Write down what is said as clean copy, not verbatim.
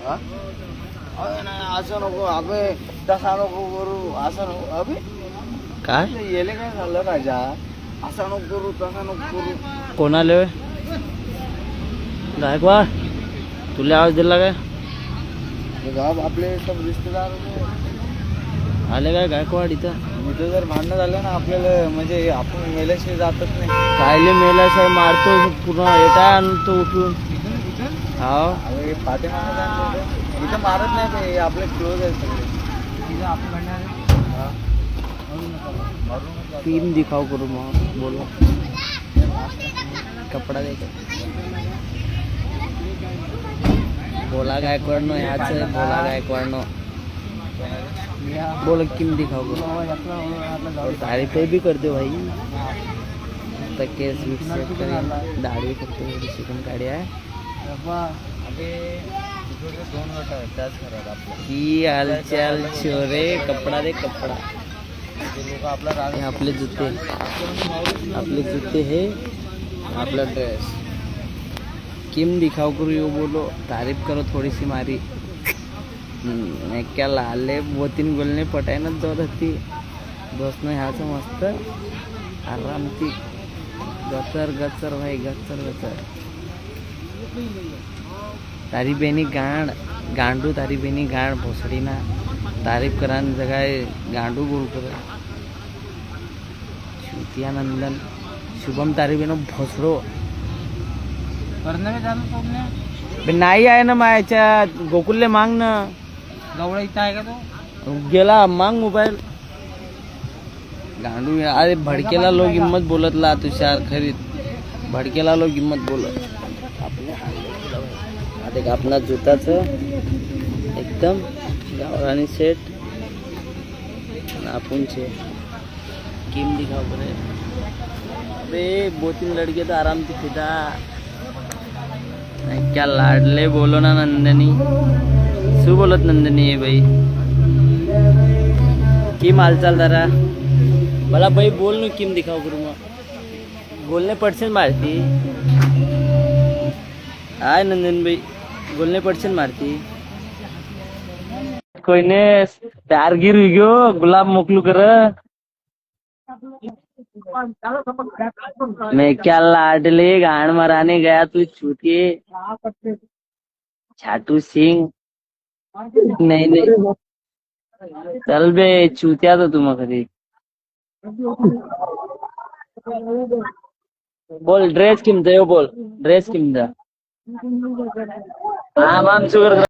हा? अबे नाही असं नको अबे, तसा नको करू, असं नको अबे. काय येले काय झालं राजा, असा नको करू, तसा नको करू. कोणाले गायकवाड तुला आवाज दिला काय? गाव आपले सब रिश्तेदार आले काय गायकवाड इथं? इथं जर भांडणं झालं ना आपल्याला, म्हणजे आपण मेल्याशिवाय जातच नाही. कायले मेला साहेब मारतो पूर्ण एटा आणतो उठून. हाव अरे पाठीमागं जाणं इथं मारत नाही ते, आपले क्लोज आहेत सगळे. टीम दिखाव करू मग बोलो कपडा दे बोला गायकवाड नो ह्याच आहे, बोला गायकवाड नो बोल किम दिखाव करू. तारीफ भी करते भाई, केस वीट सेट करें, दाढ़ी फक्त शिकून काढी आहे. की हालचाल छोरे, कपडा दे कपडा. हे आपले जूते हे आपला ड्रेस. किम दिखाव करू यो बोलो, तारीफ करो थोड़ी सी मारी. मैं क्या लाले 2-3 गोलने पटायनच जात होती. बसनं ह्याचं मस्त आरामती गचर गचर भाई, गचर गचर. तारी बेनी गांडू तारी बेनी गांड भोसडी ना तारीफ करा जगह गांडू गोल कर. छुतिया नंदन शुभम तारी बेनो भोसडो नाही आहे ना मायाच्या गोकुलले मांग ना. गवळा इथं आहे का तो? गेला मांग मोबाईल. गांडू अरे भडकेला लोक हिम्मत बोलत ला तुषार खरीद, भडकेला लोक हिम्मत बोलत. आता आपला जूताचं एकदम गावरानी सेट आपण छे किम दिखाओ करे. अबे 2-3 लड़के तो आराम से फिदा. क्या लाडले बोलो ना नंदनी. शू बोलत नंदनी है भाई किम हालचाल जरा मला भाई बोल न किम दिखाओ करू. मग बोलने पडसेन मारती आय नंदन भाई, बोलने पडसेन मारती. कोईने प्यार गिर गयो गुलाब मोकलू कर. मैं क्या लाडले गान मराने गया तू छूटे छाटू सिंह. नहीं चल बे चूतिया तो तुम कधी. बोल ड्रेस किमत बोल ड्रेस किमत. आम शुगर